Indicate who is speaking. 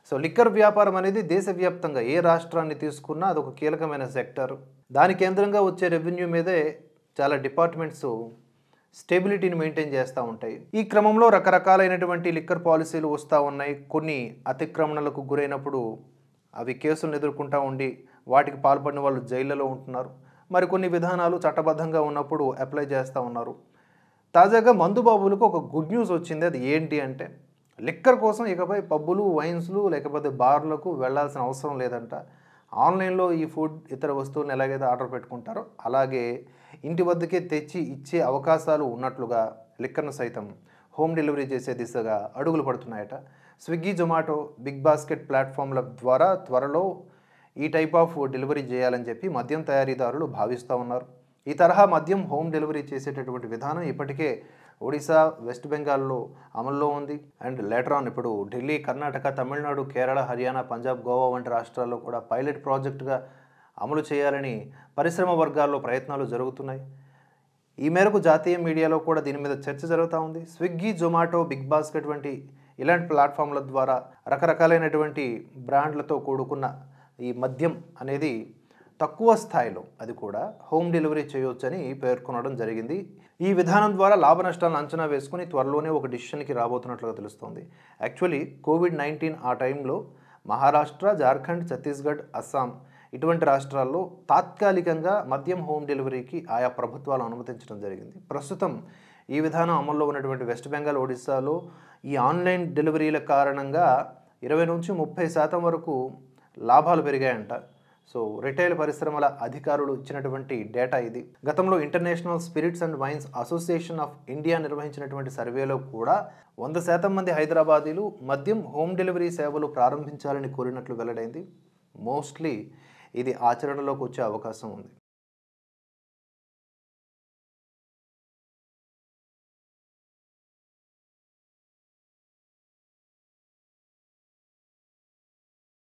Speaker 1: So liquor వ్యాపారం అనేది దేశవ్యాప్తంగా ఏ రాష్ట్రాన్ని తీసుకున్నా అదొక కీలకమైన సెక్టర్. దాని కేంద్రంగా వచ్చే రెవెన్యూ మీదే చాలా డిపార్ట్మెంట్స్ స్టెబిలిటీని మెయింటైన్ చేస్తూ ఉంటాయి. ఈ క్రమంలో రకరకాలైనటువంటి లిక్కర్ పాలసీలు వస్తూ ఉన్నాయి. కొన్ని అతిక్రమణలకు గురైనప్పుడు అవి కేసులను ఎదుర్కొంటూ ఉండి వాటికి పాల్పడిన వాళ్ళు జైళ్ళలో ఉంటున్నారు. మరికొన్ని విధానాలు చట్టబద్ధంగా ఉన్నప్పుడు అప్లై చేస్తూ ఉన్నారు. తాజాగా మందుబాబులకు ఒక గుడ్ న్యూస్ వచ్చింది. అది ఏంటి అంటే లిక్కర్ కోసం ఇకపై పబ్బులు, వైన్స్లు లేకపోతే బార్లకు వెళ్లాల్సిన అవసరం లేదంట. ఆన్లైన్లో ఈ ఫుడ్ ఇతర వస్తువులను ఎలాగైతే ఆర్డర్ పెట్టుకుంటారో అలాగే ఇంటి వద్దకే తెచ్చి ఇచ్చే అవకాశాలు ఉన్నట్లుగా లిక్కర్ను సైతం హోమ్ డెలివరీ చేసే దిశగా అడుగులు పడుతున్నాయట. స్విగ్గీ, జొమాటో, బిగ్ బాస్కెట్ ప్లాట్ఫామ్ల ద్వారా త్వరలో ఈ టైప్ ఆఫ్ డెలివరీ చేయాలని చెప్పి మద్యం తయారీదారులు భావిస్తూ ఉన్నారు. ఈ తరహా మద్యం హోమ్ డెలివరీ చేసేటటువంటి విధానం ఇప్పటికే ఒడిశా, వెస్ట్ బెంగాల్లో అమల్లో ఉంది. అండ్ లేటర్ ఆన్ ఇప్పుడు ఢిల్లీ, కర్ణాటక, తమిళనాడు, కేరళ, హర్యానా, పంజాబ్, గోవా వంటి రాష్ట్రాల్లో కూడా పైలట్ ప్రాజెక్టుగా అమలు చేయాలని పరిశ్రమ వర్గాల్లో ప్రయత్నాలు జరుగుతున్నాయి. ఈ మేరకు జాతీయ మీడియాలో కూడా దీని మీద చర్చ జరుగుతూ ఉంది. స్విగ్గీ, జొమాటో, బిగ్ బాస్కెట్ వంటి ఇలాంటి ప్లాట్ఫామ్ల ద్వారా రకరకాలైనటువంటి బ్రాండ్లతో కూడుకున్న ఈ మద్యం అనేది తక్కువ స్థాయిలో అది కూడా హోమ్ డెలివరీ చేయొచ్చని పేర్కొనడం జరిగింది. ఈ విధానం ద్వారా లాభ నష్టాలను అంచనా వేసుకుని త్వరలోనే ఒక డిసిషన్కి రాబోతున్నట్లుగా తెలుస్తోంది. యాక్చువల్లీ కోవిడ్-19 ఆ టైంలో మహారాష్ట్ర, జార్ఖండ్, ఛత్తీస్గఢ్, అస్సాం ఇటువంటి రాష్ట్రాల్లో తాత్కాలికంగా మద్యం హోమ్ డెలివరీకి ఆయా ప్రభుత్వాలు అనుమతించడం జరిగింది. ప్రస్తుతం ఈ విధానం అమల్లో ఉన్నటువంటి వెస్ట్ బెంగాల్, ఒడిశాలో ఈ ఆన్లైన్ డెలివరీల కారణంగా 20-30% వరకు లాభాలు పెరిగాయంట. సో రిటైల్ పరిశ్రమల అధికారులు ఇచ్చినటువంటి డేటా ఇది. గతంలో international spirits and wines association of India నిర్వహించినటువంటి సర్వేలో కూడా 100% మంది హైదరాబాదీలు మద్యం హోమ్ డెలివరీ సేవలు ప్రారంభించాలని కోరినట్లు వెల్లడైంది. మోస్ట్లీ ఇది ఆచరణలోకి వచ్చే అవకాశం ఉంది.